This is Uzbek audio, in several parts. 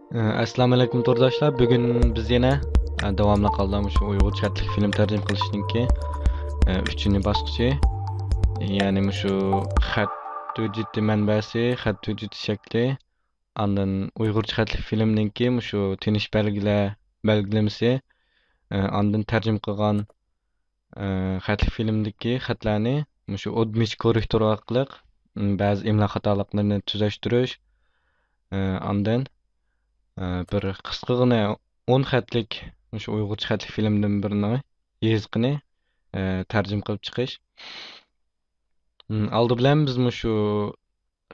Assalomu alaykum to'rdoshlar. Bugun biz yana davomli qolamiz shu uyg'urcha xatlik film tarjima qilishningki 3-bosqichi, ya'ni shu xat hujjati manbasi, xat hujjati shakli, andan uyg'urcha xatlik filmningki shu tinish belgilamasi, andan tarjima qilgan xatlik filmdagi xatlarni shu o'tmish korrektor orqali ba'zi imlo xatoliklarini tuzashtirish, andan bir qisqagina 10 xatlik shu uyg'urcha xatlik filmdan birini yezqini tarjima qilib chiqish. Oldi bilan biz shu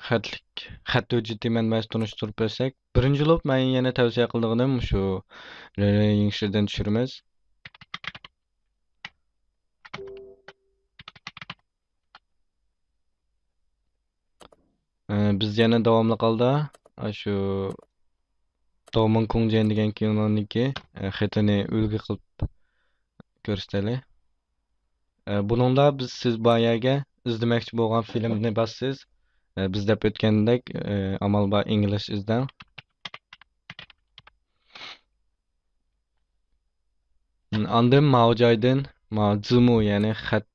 xat hujjati manbasi tunishtirib bersak, birinchi bo'lib men yana tavsiya qilganim shu Yingshidan tushiramiz. Biz yana davomli holda shu Domon Kungjen degan kinoniki xatini ulgu qilib ko'rsataylik. Buningda biz siz boyaga izlamoqchi bo'lgan filmni bassiz. Biz deb o'tgandek amal bor ingliz izdan. Andan mao joydan ma'zumu ya'ni xat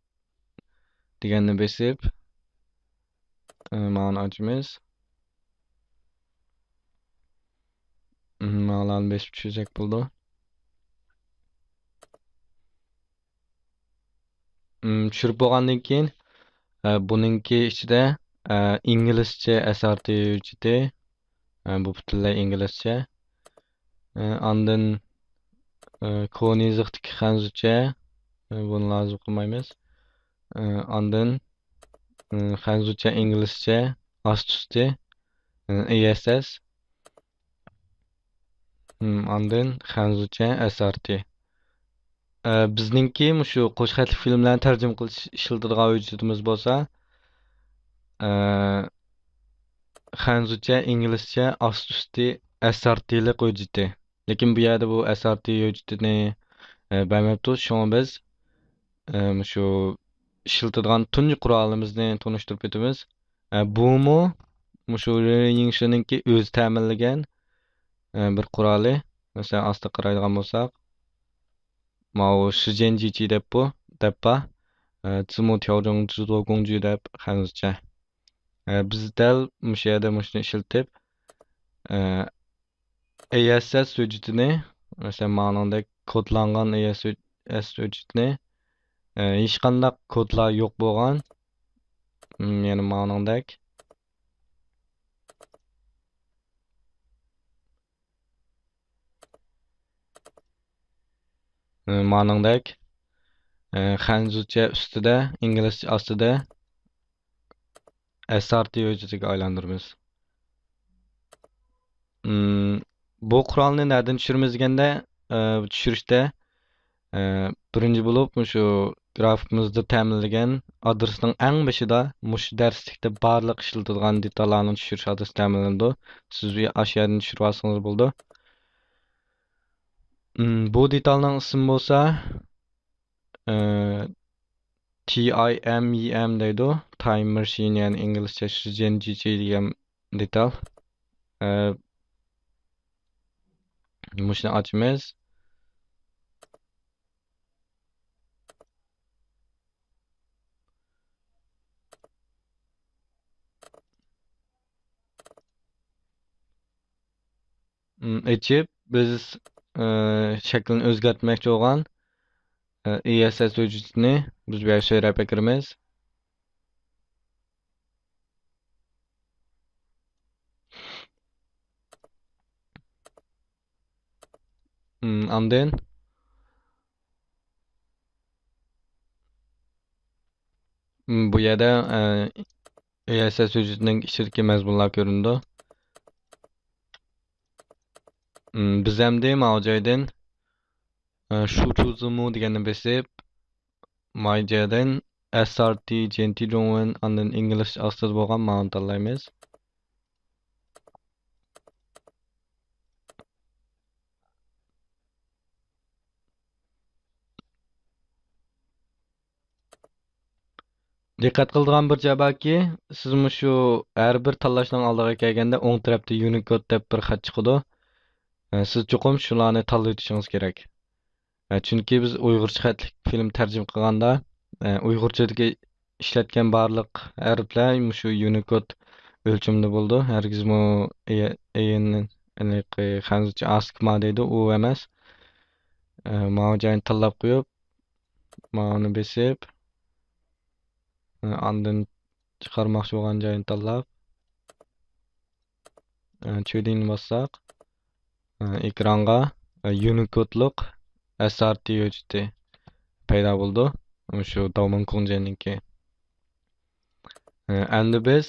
deganni besib ma'ni ochamiz. Ma'lani besib tushirsak bo'ldi. Tushirib bo'lgandan keyin buningki ichida inglizcha asarti hujjati, bu butunlay inglizcha. Andan koni yig'tiki xanzucha, buni lozim qilmaymiz. Andan xanzucha inglizcha ost-usti ESS, andan xanzucha asarti. Bizningki shu qo'sh xatli filmlarni tarjima qilish ishlatadigan hujjatimiz bo'lsa, xanzucha inglizcha ost-usti asartilik hujjati. Lekin bu yerda bu asarti hujjatini bermabdi. Shunga biz shu ishlatadigan tunji qurolimizni tunishtirib o'tamiz. Bumu shu Yingshininki o'zi ta'minlagan bir quroli. Masalan, asta qaraydigan bo'lsak, mao shijenjichi deb bu debba zimu tiaozhong zhizuo gongju deb xanzucha. Biz dal shu yerda shuni ishlatib ASS hujjatini, masalan ma'nodek kodlangan ASS hujjatini hech qanday kodlar yo'q bo'lgan, ya'ni ma'nodek xanzucha ustida, inglizcha ostida SRT hujjatiga aylantiramiz. Bu qurolni nereden tushiramiz deganda, tushirishda birinchi bo'lib shu grafikimizda ta'minlagan adresning eng boshida shu darslikda barliq ishlatadigan detallarni tushirish adresi ta'minlandi. Siz ash yerdan tushirib olsangiz bo'ldi. Bu detalning ismi bo'lsa TIMEM deydi. Time Machine, yani inglizcha shijenjichi degan detal. Shuni ochamiz. Açıp biz shaklini o'zgartmoqchi bo'lgan ESS hujjatini biz bu yerga so'rab kiramiz. Andın bu yerda ESS hujjatining ichidagi mazmunlar ko'rindi. Biz endi mana joydan shu tuzumu deganni besib, mana joydan SRT Gentilon andan ingliz ostida bo'lgan ma'ni tanlaymiz. Diqqat qiladigan bir joy borki, siz shu har bir tanlashning oldiga kelganda o'ng tarafda Unicode deb bir xat chiqadi. Siz cho'qim shularni tanlaytishingiz kerak. Chunki biz Uyg'urcha xatlik film tarjima qilganda Uyg'urchadagi ishlatgan barliq harflar shu Unicode o'lchimida bo'ldi. Hargizmi hanuzcha askma deydi, u emas. Mana joyini tanlab qo'yib, mana besib, andin chiqarmoqchi bo'lgan joyini tanlab, cho'dingni bossak, ekranga Unicode'liq SRT o'chdi paydo bo'ldi. Shu Daumen Kunjeniki. Endi biz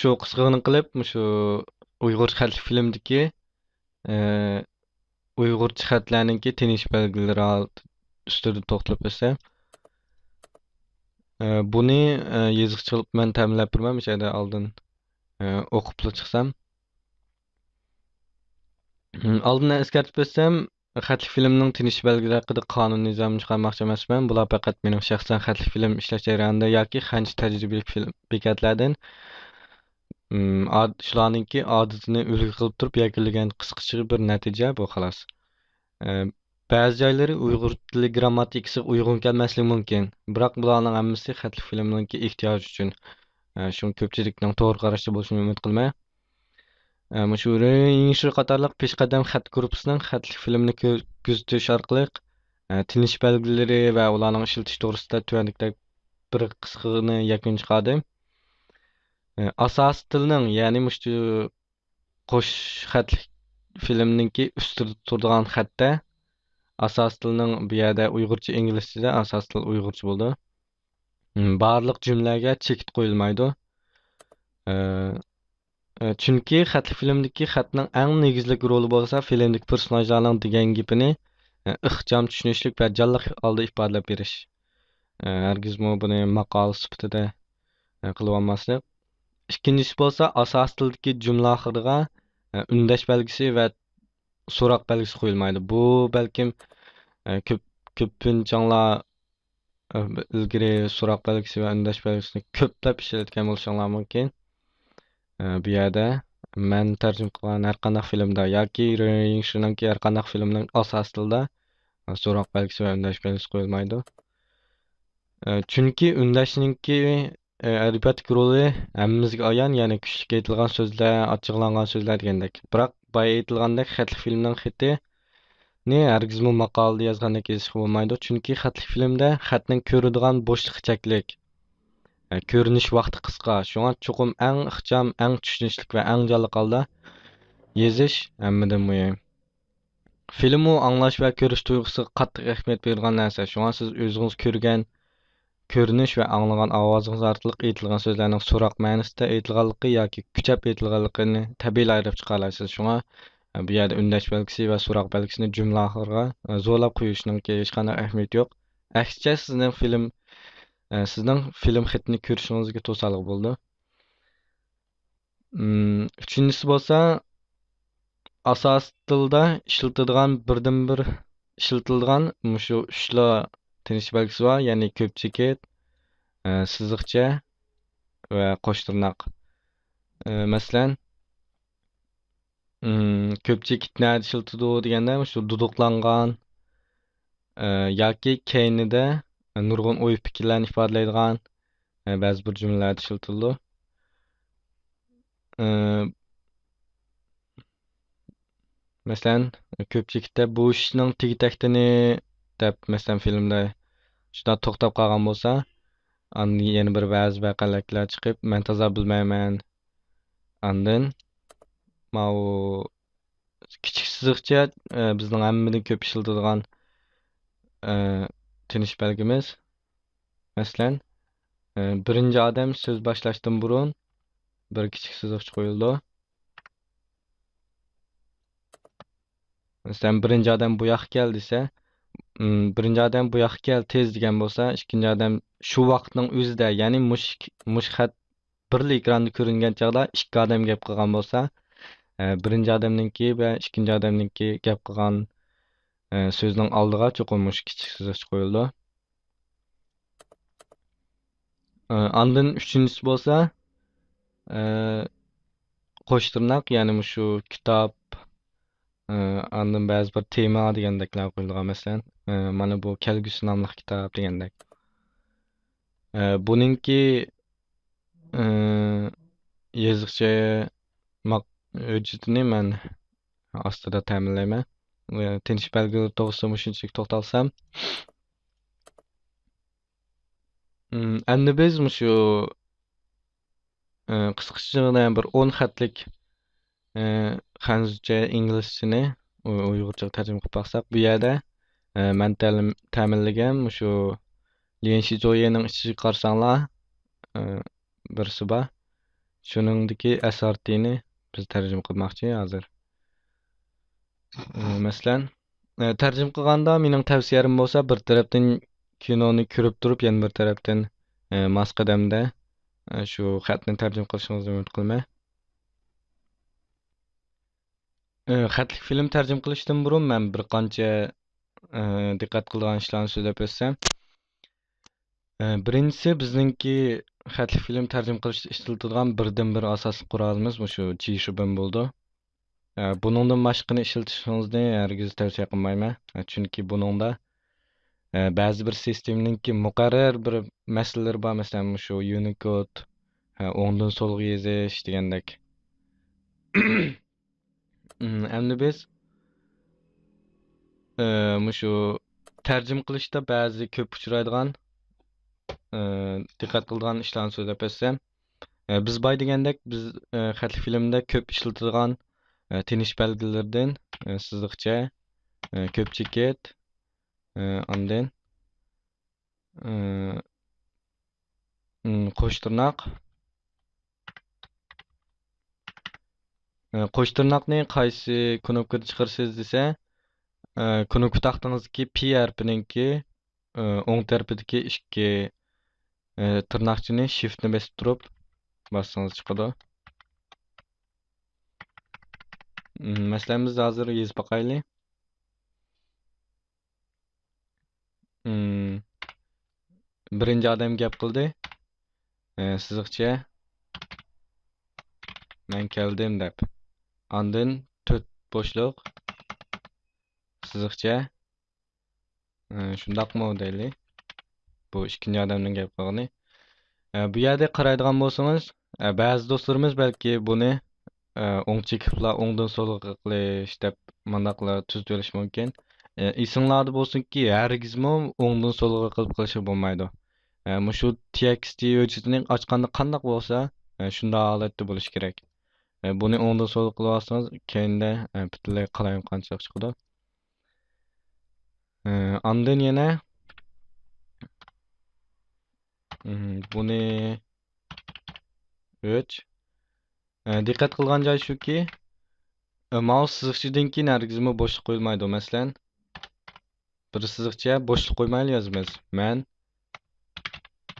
shu qisqagina qilib, shu Uyg'ur xatlik filmdagi Uyg'urcha xatlarninki tinish belgilari ustida to'xtalib o'tsam, buni yozuvchilik bilan ta'minlab turmam, o'shada oldin o'qib chiqsam. Oldindan eskartib o'tsam, xatlik filmning tinish belgilari haqida qonun nizomini chiqarmoqchi emasman. Bular faqat mening shaxsan xatlik film ishlash jarayonida yoki qancha tajribali film bekatlardan shularninki odatini ulgu qilib turib yakunlagan qisqacha bir natija bu xolos. Ba'zi joylari Uyg'ur tili grammatikasi uyg'un kelmasligi mumkin. Biroq bularning hammasi xatlik filmninki ehtiyoji uchun. Shuni ko'pchilikning to'g'ri qarashda bo'lishini umid qilmay. Shu Yingshi qatorliq peshqadam xat gruppasining xatlik filmni kuzatish orqali tinish belgilari va ularning ishlatish to'g'risida tuvandikdek bir qisqagina yakun chiqardi. Asos tilning, ya'ni shu qo'sh xatlik filmninki ustida turadigan xatda asos tilning bu yerda Uyg'urcha, inglizchada asos til Uyg'urcha bo'ldi. Barliq jumlaga chekit qo'yilmaydi. Chunki xatlik filmdagi xatning eng negizlik roli bo'lsa, filmdagi personajlarning degan gapini ixcham tushunishlik va jonliq holda ifodalab berish. Hargizmi buni maqol sifatida qilib olmaslik. Ikkinchisi bo'lsa, asos tildagi jumla oxiriga undash belgisi va so'roq belgisi qo'yilmaydi. Bu balkim ko'pinchalar ilgari so'roq belgisi va undash belgisini ko'plab ishlatgan bo'lishinglar mumkin. Bu yerda men tarjima qilgan har qanday filmda yoki Yingshinanki har qanday filmning asos tilida so'roq belgisi va undash belgisi qo'yilmaydi. Chunki undashninki albatta roli hammamizga ayon, ya'ni kuchli aytilgan so'zlar, ochiqlangan so'zlar degandek. Biroq boya aytilgandek xatlik filmning xatini hargizmi maqolada yozgandek yozish bo'lmaydi. Chunki xatlik filmda xatning ko'radigan bo'shliq cheklik. Ko'rinish vaqti qisqa. Shunga cho'qim eng ixcham, eng tushunishlik va eng jonliq holda yozish hammadan muhim. Filmni anglash va ko'rish tuyg'usiga qattiq ahamiyat berilgan narsa. Shunga siz o'zingiz ko'rgan, ko'rinish va anglagan ovozingiz orqali aytilgan so'zlarning so'roq ma'nosida aytilganligi yoki kuchab aytilganligini tabiiy ayirib chiqara olasiz. Shunga bu yerda undash belgisi va so'roq belgisini jumla oxiriga zo'rlab qo'yishning hech qanday ahamiyati yo'q. Aksicha sizning film xatini ko'rishingizga to'sqinlik bo'ldi. Uchinchisi bo'lsa, asos tilda ishlatiladigan birdan-bir ishlatiladigan shu uchla tinish belgisi bor, ya'ni ko'pchekit, siziqcha va qo'sh tirnoq. Masalan, ko'pchekit nada ishlatadi deganda shu duduqlangan yoki keynida nurg'un o'y fikrlarni ifodalaydigan ba'zi bir jumlalar ishlatildi. Masalan, ko'pchilikda bu ishning tegi-taktini deb masalan filmda shunday to'xtab qolgan bo'lsa, yana bir ba'zi voqealar chiqib, men toza bilmayman. Andin mau kichik siziqcha bizning hammadan ko'p ishlatiladigan tinish belgimiz. Masalan, birinchi odam so'z boshlashdan burun bir kichik siziqcha qo'yildi. Masalan, birinchi odam bu yoqqa kel desa, birinchi odam bu yoqqa kel tez degan bo'lsa, ikkinchi odam shu vaqtning o'zida, ya'ni mush xat birli ekranda ko'ringan chog'da ikki odam gap qilgan bo'lsa, birinchi odamninki va ikkinchi odamninki gap qilgan so'zning oldiga cho'qim mush kichik siziqcha qo'yildi. Andin uchinchisi bo'lsa, qo'shtirnoq, ya'ni shu kitob, andın ba'zi bir tema degandeklar qo'yilgan, masalan, mana bu kelgusi nomli kitob degandek. Buningki yozuvchi hujjatini men ostida ta'minlayman. Tinish belgilari to'g'risida shunchalik to'xtalsam, endi biz shu qisqacha bir 10 xatlik xanzuzcha inglizchani uyg'urchaga tarjima qilib baksak, bu yerda men ta'minlagan shu Lian Shijoyening ichiga qarsanglar birisi bor. Shuningdagi asartini biz tarjima qilmoqchi hozir. Masalan, tarjima qilganda mening tavsiyalarim bo'lsa, bir tarafdan kinoni ko'rib turib, yana bir tarafdan mas qadamda shu xatni tarjima qilishingizni umid qilaman. Xatlik film tarjima qilishdan burun men bir qancha diqqat qilgan ishlarni so'zlab o'tsam. Birinchisi bizningki xatlik film tarjima qilishda ishlatiladigan birdan-bir asosiy qurolimiz shu Jishubin bo'ldi. Buningdan boshqani ishlatishingizni hargiz tavsiya qilmayman. Chunki buningda ba'zi bir sisteminingki muqarrar bir masalalar bor, masalan shu Unicode, o'ngdan so'lga yozish degandek. Endi biz shu tarjima qilishda ba'zi ko'p uchraydigan diqqat qiladigan ishlarni so'zlab o'tsam, biz boy degandek biz xatlik filmda ko'p ishlatadigan tinish belgilaridan siziqcha, ko'p cheket, ondan qo'shtirnoq. Qo'shtirnoqni qaysi knopkada chiqarsiz desa, knopka taxtangizdagi P harfininki o'ng tarafidagi ikki tırnaqchini shiftni bosib turib bassangiz chiqadi. Masalan biz hozir yozib boqaylik. Birinchi odam gap qildi. Siziqcha men keldim deb. Ondan 4 bo'shliq siziqcha shundaqmi deylik. Bu ikkinchi odamning gap qilgani. Bu yerda qaraydigan bo'lsangiz, ba'zi do'stlarimiz balki buni o'ng chekiblar o'ngdan so'lga qilish deb mandaqlar tuzib olish mumkin. Esinglarda bo'lsinki, hargizmi o'ngdan so'lga qilib qilish bo'lmaydi. Shu TXT hujjatining ochganda qanday bo'lsa, shunday holatda bo'lish kerak. Buni o'ngdan so'lga qilib olsangiz, keyinda butunlay qalayonqancha chiqadi. Ondan yana buni diqqat qilgan joy shuki, mouse siziqchadan keyin hargizmi bo'shliq qo'yilmaydi. Masalan, bir siziqcha bo'shliq qo'ymayli yozamiz. Men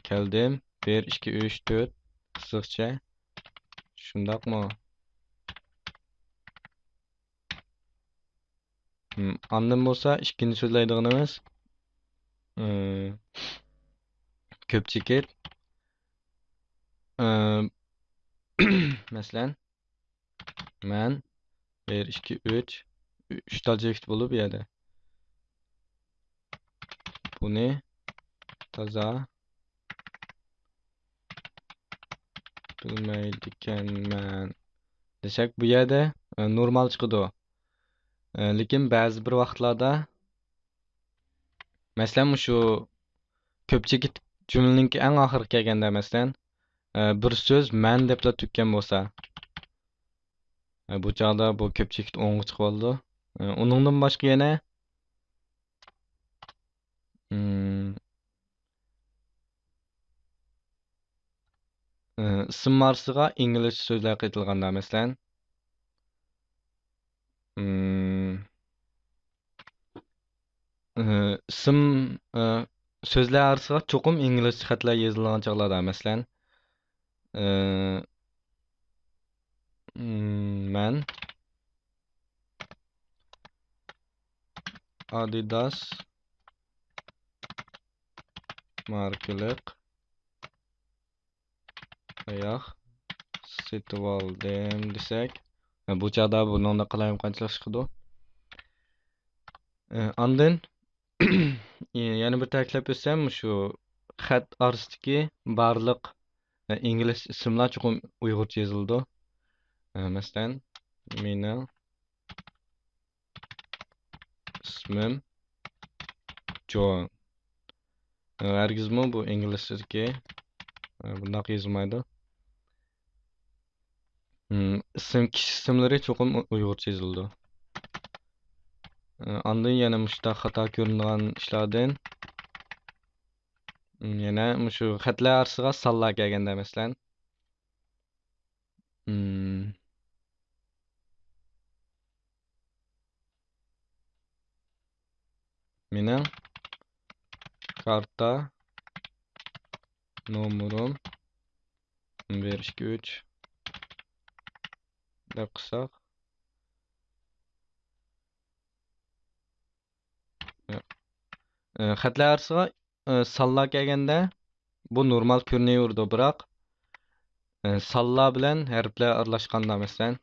keldim 1 2 3 4 siziqcha. Shundaqmi? Ondan bo'lsa, ikkinchi so'zlaydiganimiz ko'p cheket. Masalan, men 1 2 3 tal cheket bo'lib yerda. Buni toza bilmaydiganman desak, bu yerda normal chiqadi. Lekin ba'zi bir vaqtlarda masalan shu ko'pchilik jumlaning eng oxiriga kelganda masalan bir so'z men debla tukkan bo'lsa, bu chog'da bu ko'pchilik o'ngga chiqib oldi. Uningdan boshqa yana ism marsiga ingliz so'zlar qaytilganda masalan ism so'zlar orasiga cho'qim ingliz xatlar yozilgan chog'larda masalan men Adidas markalik oyoq setib oldim desak, bu chog'da buni qalayim qanchalik chiqadi. Andin yana bir ta'kidlab o'tsam, shu xat orasidagi barliq ingliz ismlar chuqur uyg'urcha yozildi. Masalan, meni ismim John. Hargizmi bu inglizchadagi bundoq yozilmaydi. Kishi ismlari chuqur uyg'urcha yozildi. Andin yana mushtaq xato ko'rinadigan ishlardan yana shu xatlar orasiga sonlar kelganda, masalan, mening karta nomerim 123 deb qilsak, xatlar orasiga sonlar kelganda bu normal ko'rinaverdi, biroq sonlar bilan harflar aralashganda, masalan,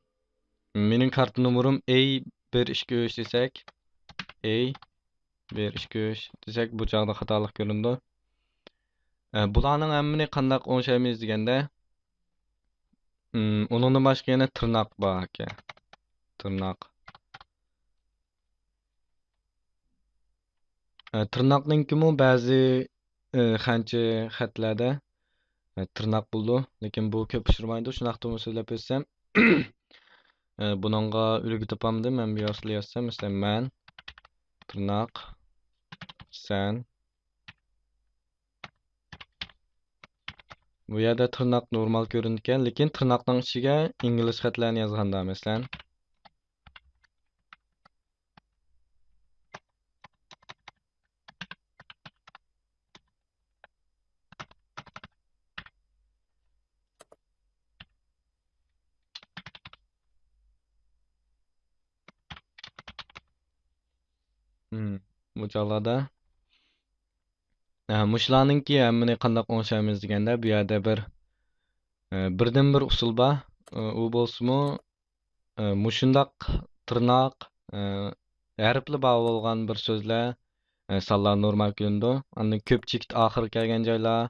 mening karta nomerim A123 desak, A123 desak, bu chog'da xatolik ko'rindi. Bularning hammani qanday o'ngshaymiz deganda, undan boshqa yana tirnoq bor ekan. Tirnoq. Tirnoqninkimi ba'zi qancha xatlarda tirnoq bo'ldi, lekin bu ko'p uchramaydi. Shunaqdimi so'zlab o'tsam, buningga ulgu topamdim. Men bu yo'sli yozsam, masalan, men tirnoq sen. Bu yerda tirnoq normal ko'ringan, lekin tirnoqning ichiga ingliz xatlarni yozganda, masalan, bu chog'larda mushlarninki hammani qanday o'ngshaymiz deganda, bu yerda birdan bir usul bor. U bo'lsa-mu mushundaq tirnoq harfli bog'liq bo'lgan bir so'zlar sonlar normal ko'rindi. Undan ko'pchilik oxiri kelgan joylar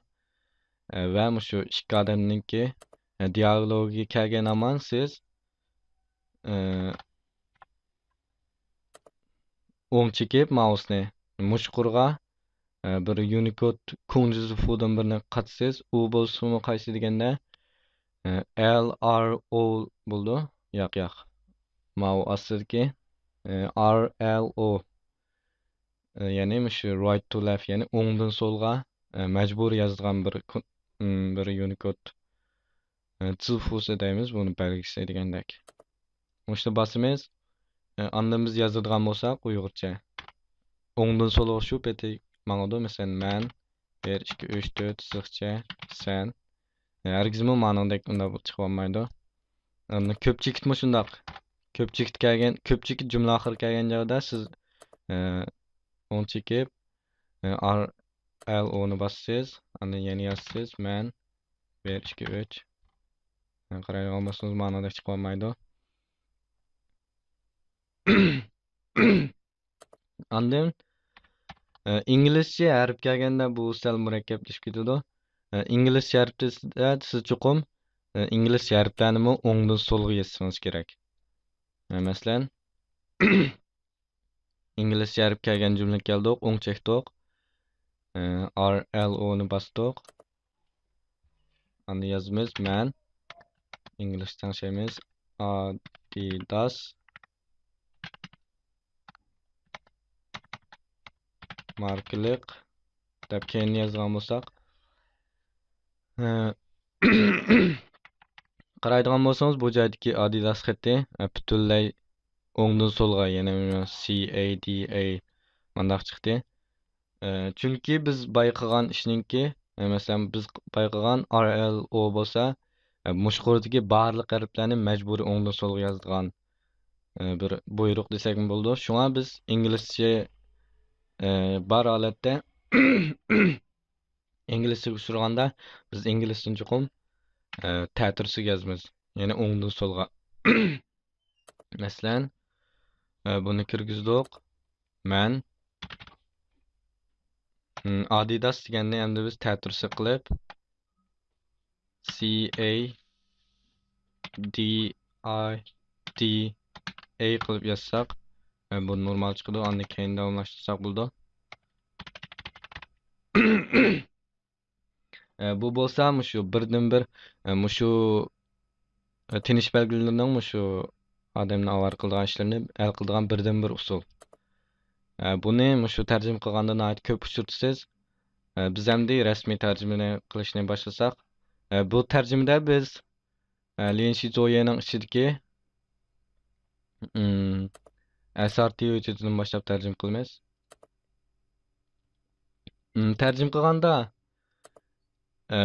va shu ikki odamninki dialogiga kelgan amon siz o'ng chekib mausni mushqurga bir Unicode kunjuzufudan birini qatsiz, u bo'lsa-mu qaysi deganda LRO bo'ldi. Yo'q. Mau aslidagi RLO. Ya'ni shu right to left, ya'ni o'ngdan so'lga majbur yozilgan bir Unicode zifusi deymiz, buni belgisi degandek. O'shda bosimiz, andan biz yozadigan bo'lsak uyg'urcha o'ngdan so'lga shu peti ma'noda, masalan, men 1 2 3 4 siqcha sen. Hargizmi ma'nodek unda chiqib olmaydi. Ko'pchilikmi shundoq. Ko'pchilik jumla oxiri kelgan joyda siz o'ng chekib RLO ni bossiz, undan yana yozsiz, men 1 2 3. Qaraydigan olmasangiz ma'nodek chiqib olmaydi. Andan inglizcha harf kelganda bu sal murakkablashib ketadi. İngilizce harfda siz chuqum inglizcha harflarni o'ngdan so'lga yozsangiz kerak. Masalan, inglizcha harf kelgan jumla keldik, o'ng chekdik. RLO ni bosdik. Endi yozamiz men ingliz tanishamiz Adidas markalik deb keyin yozgan bo'lsak, qaraydigan bo'lsangiz, bu joydagi Adidas xati butunlay o'ngdan so'lga, ya'ni CADA mandaq chiqdi. Chunki biz bayqagan ishninki, masalan, biz bayqagan RLO bo'lsa, mushqurdagi barliq harflarni majburiy o'ngdan so'lga yozadigan bir buyruq desak bo'ldi. Shunga biz inglizcha bar holatda inglizchaga uchraganda biz inglizdan chuqum ta'tirsiz yozamiz. Yani o'ngdan so'lga. Masalan, buni kirgizdik. Men Adidas deganni endi biz ta'tirsi qilib C A D I D A qilib yozsak, bu normal chiqadi. Uni keyin davomlashtirsak bo'ldi. Bu bo'lsa shu birdan bir shu tinish belgilarining shu odamni avar qilgan ishlarini hal qiladigan birdan bir usul. Buni shu tarjima qilganda nihoyat ko'p uchratasiz. Biz endi rasmiy tarjimani qilishni boshlasak, bu tarjimada biz Lin Shizuo'ning ichidagi SRT hujjatidan boshlab tarjima qilamiz. Tarjima qilganda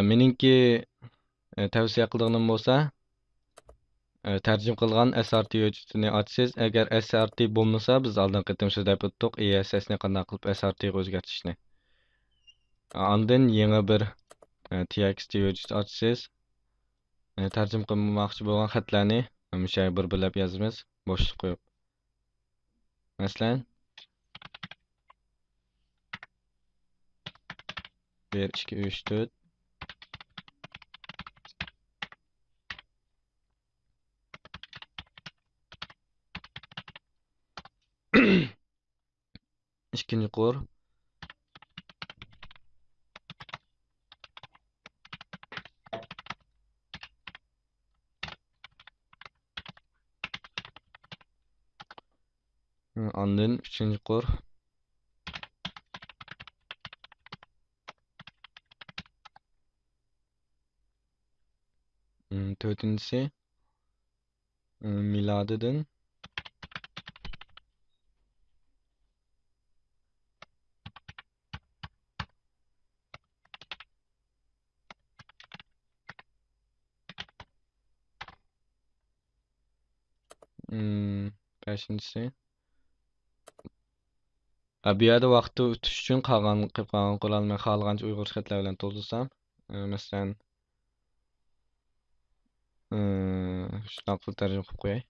meningki tavsiya qilganim bo'lsa, tarjima qilgan SRT hujjatini ochsangiz, agar SRT bo'lmasa, biz oldin qitim so'zlab o'tdik, ESS ni qanday qilib SRT ga o'zgartirishni. Ondan yangi bir TXT hujjat ochsangiz, tarjima qilmoqchi bo'lgan xatlarni o'sha bir-birlab yozamiz, bo'shliq qo'yib. Masalan, 1 2 3 4 ikkinchi qor ondan uchinchi qor to'rtinchisi milodidan beshinchisi bu yerda vaqtni o'tish uchun qolgan qilolmay xohlagancha uyg'ur xatlar bilan to'ldirsam, masalan shunaqa qilib tarjima qilib qo'yay.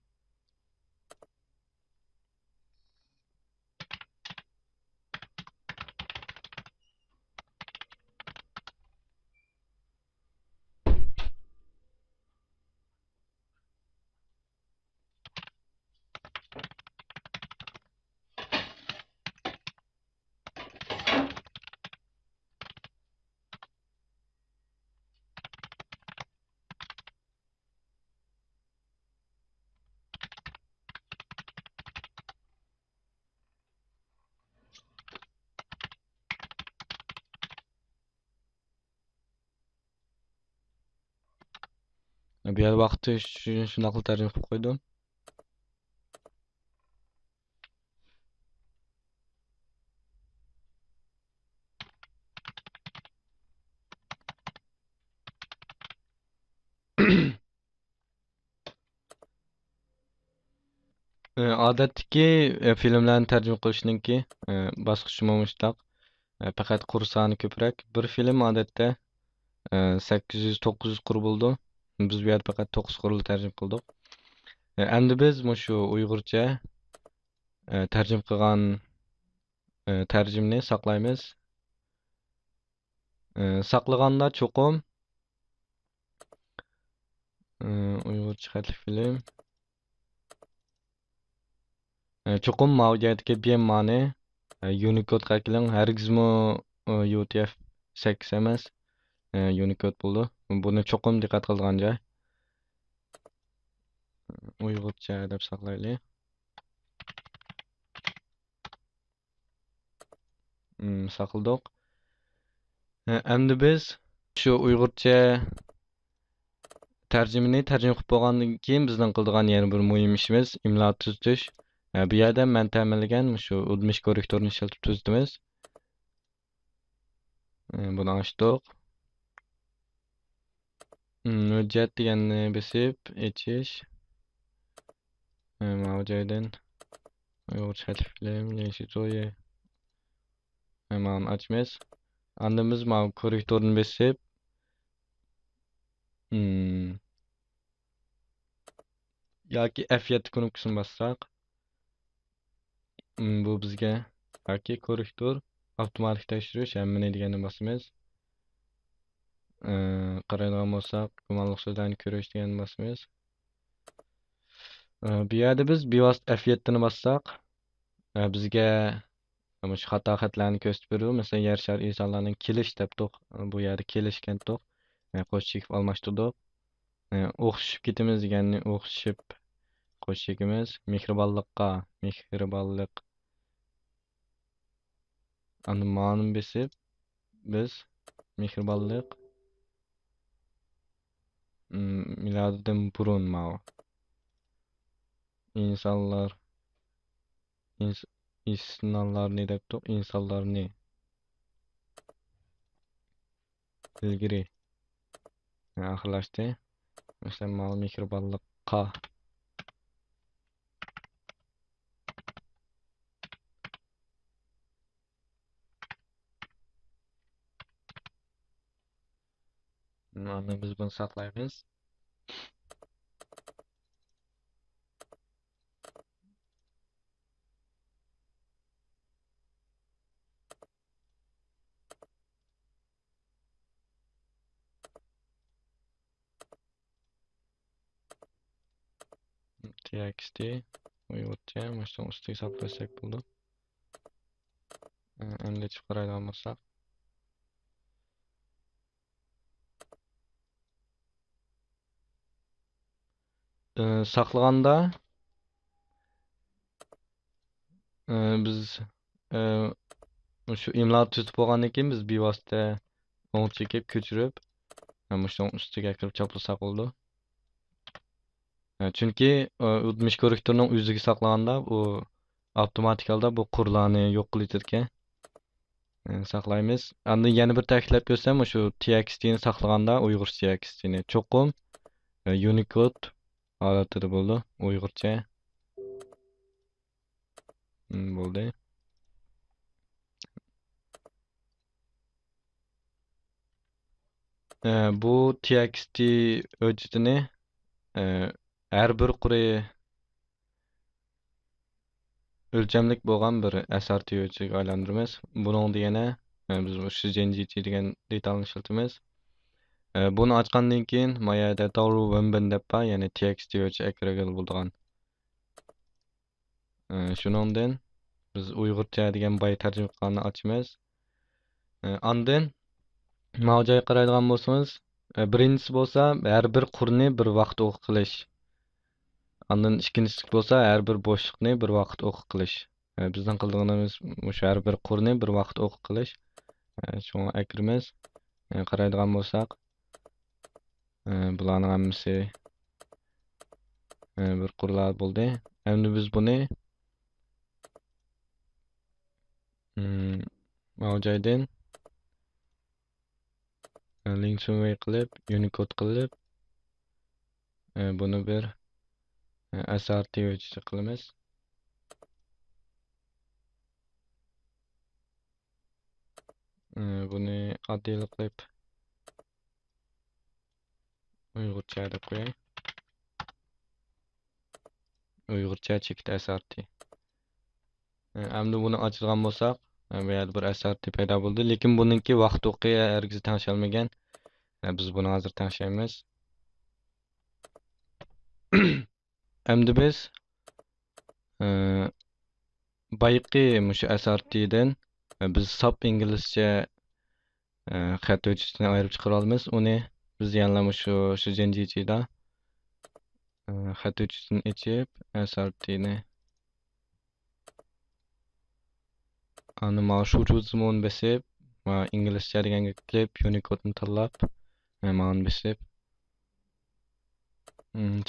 Bu yerda vaqtni shunaqa qilib tarjima qilib qo'ydim. Odatdagi filmlarni tarjima qilishningki bosqichi mo'mishtoq. Faqat qur soni ko'proq. Bir film odatda 800-900 qur bo'ldi. Biz bu yerda faqat 9 qurni tarjima qildik. Endi biz shu uyg'urcha tarjima qilgan tarjimani saqlaymiz. Saqlaganda cho'qim uyg'urcha xatli film cho'qim mavjudga bema'ni Unicode qakiling hargizmi UTF-8 emas, Unicode bo'ldi. Buni cho'qim diqqat qilgan joy. Uyg'urcha deb saqlaylik. Saqladik. Endi biz shu uyg'urcha tarjimani tarjima qilib bo'lgandan keyin bizning qiladigan yana bir muhim ishimiz imlo tuzitish. Bu yerda men ta'minlagan shu o'tmish korrektorni ishlatib tuzitamiz. Buni ochdik. Hujjat deganni besib echish. Mana bu joydan uyg'urcha xatli film Shizuo'ya mana ochamiz. Endi biz mana korrektorni besib yoki F7 knopkasini bassak, bu bizga yoki korrektor, avtomatik tekshirish, hamma deganni bosamiz. Qaraydigan bo'lsak, gumonli so'zlarni ko'rish deganni bosamiz. Bu yerda biz bevosita F7 ni bassak, bizga shu xato xatlarni ko'rsatib beradi. Masalan, yer shari insonlarning kelish deb to'q, bu yerda kelishgan to'q, qo'sh chekib almashtirdik. O'xshashib ketamiz deganni o'xshashib qo'sh chekimiz. Mehribonlikqa, mehribonlik. Ani ma'lum besib biz mehribonlik milodidan burun ma'lum. İnsanlar insanlarni deb to'q, insonlarni ilgari oxirlashdi. Masalan, ma'lum mehribonlikqa mana biz bunu saqlaymiz. txt uyg'urcha mana shu ustiga saqlasak bo'ldi. Endi chiqib qaraydigan bo'lsak, saqlaganda biz shu imlo tutib bo'lgandan keyin biz bevosita o'ng chekib ko'chirib mana shu ustiga kirib choplasak bo'ldi. Chunki o'tmish korrektorning o'ziga saqlaganda u avtomatik holda bu qurlarni yo'q qilib ekan. Saqlaymiz. Endi yana bir ta'kidlab ko'rsam, shu txt ni saqlaganda uyg'urcha txt ni cho'qim Unicode holatida bo'ldi. Uyg'urcha bo'ldi. Bu txt hujjatini har bir quri o'lchamlik bo'lgan bir SRT hujjatiga aylantiramiz. Buningda yana biz shu JNGT degan detalni ishlatamiz. Buni ochgandan keyin mayada to'g'ri webin deb bor, ya'ni txt hujjat ekranga bo'lgan. Shuningdan biz uyg'urcha degan boy tarjima qilganni ochamiz. Ondan mavjoy qaraydigan bo'lsangiz, birinchisi bo'lsa har bir qurni bir vaqt o'qib qilish. Ondan ikkinchisi bo'lsa har bir bo'shliqni bir vaqt o'qib qilish. Bizning qilganimiz o'sha har bir qurni bir vaqt o'qib qilish. Shuni akrimiz. Qaraydigan bo'lsak, bularning hammasi bir qurlar bo'ldi. Endi biz buni mavjoydan link survey qilib, Unicode qilib, buni bir SRT hujjati qilamiz. Buni oddiy qilib uyg'urcha deb qo'yay. Uyg'urcha chekit SRT. Endi buni ochadigan bo'lsak, bu yerda bir SRT paydo bo'ldi, lekin buningki vaqt o'qi hargiz tanisholmagan. Biz buni hozir tanishamiz. Endi biz bayqi mushu SRTdan biz sap inglizcha xat hujjatini ayirib chiqara olamiz. Uni biz yana shu JNGTda xat hujjatini ochib, SRTni ani mana shu tuzumni besib, inglizcha deganga klip Unicode'ni tanlab, mana besib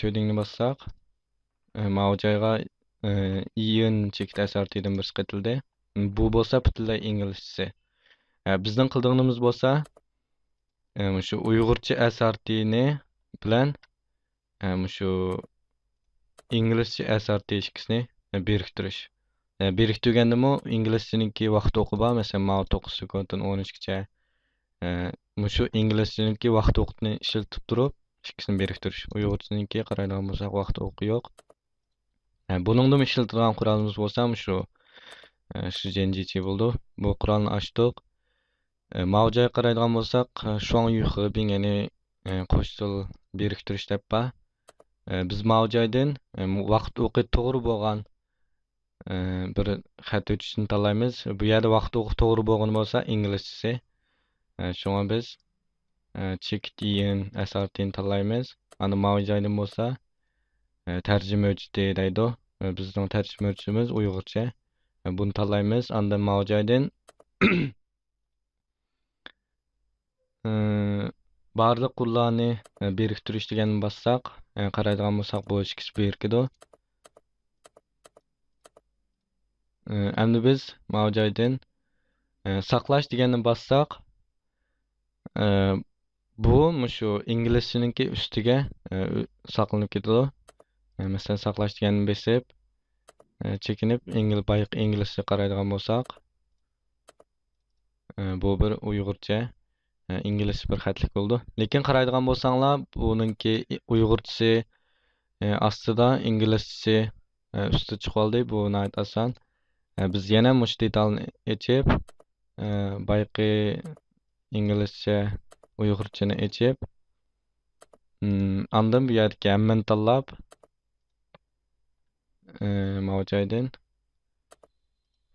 codingni bossak, mana joyga iyon chekit SRTdan bir chiqatildi. Bu bo'lsa butunlay inglizcha. Bizning qilganimiz bo'lsa, shu uyg'urcha SRTni bilan shu inglizcha SRT ikkisini biriktirish. Biriktirgandimi inglizchaninki vaqt o'qi bor, masalan, mana 9 sekunddan 13gacha. Shu inglizchaninki vaqt o'qini ishlatib turib, ikkisini biriktirish. Uyg'urchaninki qaraydigan bo'lsak vaqt o'qi yo'q. Buningda ishlatilgan qurolimiz bo'lsa shu Shijenjichi bo'ldi. Bu qurolni ochdik. Mavjaga qaraydigan bo'lsak, shuang yuxibing ya'ni qo'shtil biriktirish deb ba. Biz mavjaydan vaqt o'qi to'g'ri bo'lgan bir xat o'tishni tanlaymiz. Bu yerda vaqt o'qi to'g'ri bo'lgan bo'lsa inglizchasi. Shunga biz chekitiyim asartini tanlaymiz. Ana mavjaydan bo'lsa tarjima o'chdi deydi. Bizning tarjima o'chimiz Uyg'urcha. Buni tanlaymiz. Anda mavjaydan barliq qullarni biriktirish deganni bassak, qaraydigan bo'lsak bu ikkisi berkidi. Endi biz mavjaydan saqlash deganni bassak, bu shu inglizchaninki ustiga saqlanib ketadi. Masalan, saqlash deganni besib, chekinib inglizcha qaraydigan bo'lsak, bu bir Uyg'urcha ingliz bir xatlik bo'ldi. Lekin qaraydigan bo'lsanglar, buningki Uyg'urchasi ostida, inglizchasi ustida chiqib oldi. Bu nayt oson. Biz yana mush detalni echib, bayqi inglizcha, Uyg'urchani echib, andan bu yerga hammani tanlab, mavjaydan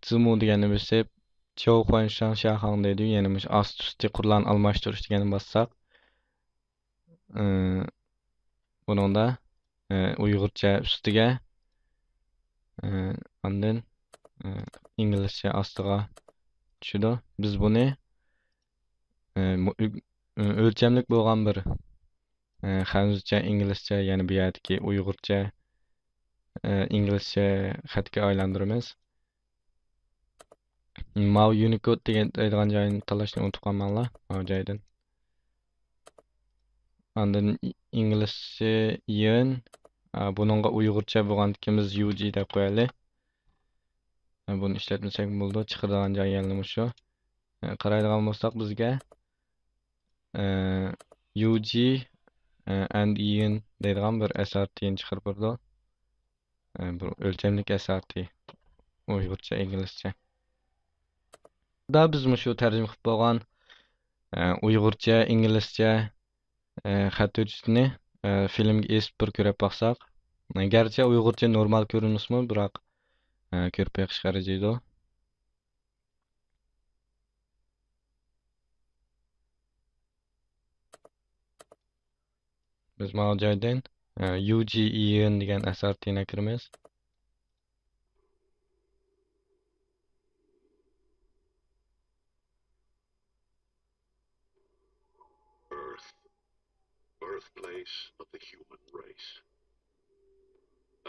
zimu deganni besib, Chou Huanshan Shahang deydi. Yani ast-usti qurollarni almashtirish deganni bassak, buningda Uyg'urcha ustiga andan inglizcha ostiga tushdi. Biz buni o'lchamlik bo'lgan bir hanuzcha inglizcha, ya'ni bu yerdagi Uyg'urcha inglizcha xatga aylantiramiz. Mau Unicode deydigan joyini tanlashni unutib qolmanglar. Mau joydan. Andan inglizcha yin, buningga Uyg'urcha bo'lgan ikimiz UG deb qo'yaylik. Buni ishlatmasak bo'ldi. Chiqadigan joy yana shu. Qaraydigan bo'lsak bizga UG and yin deydigan bir SRT'ni chiqarib berdi. Bir o'lchamlik SRT. Uyg'urcha, inglizcha. Da biz shu tarjima qilib bo'lgan Uyg'urcha, inglizcha xat o'tishni filmga esib bir ko'rib baqsak, garchi Uyg'urcha normal ko'rinishmi, biroq ko'rib beqish qarajiydi. Biz mana joydan UGEN degan asartini kiramiz. Birthplace of the human race.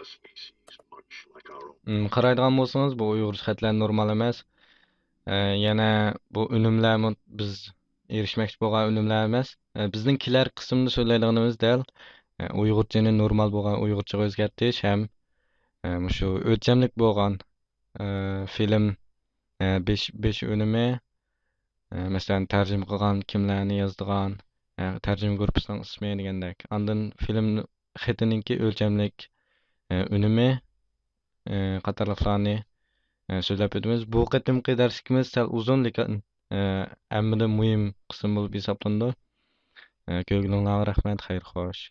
A species much like our own. Qaraydigan bo'lsangiz, bu Uyg'urcha xatlar normal emas. Yana bu unumlar biz erishmoqchi bo'lgan unumlar emas. Bizninkilar qismida so'zlaydiganimiz dal Uyg'urchani normal bo'lgan Uyg'urchaga o'zgartirish ham shu o'lchamlik bo'lgan film 5 unumi, masalan tarjima qilgan kimlarni yozdigan, tarjima gruppasining ismi degandek. Ondan film xatininki o'lchamlik unumi qatorliqlarni so'zlab o'tamiz. Bu qatimki darsimiz sal uzun, lekin ammida muhim qism bo'lib hisoblandi. Ko'ngilingizga rahmat, xayr xo'sh.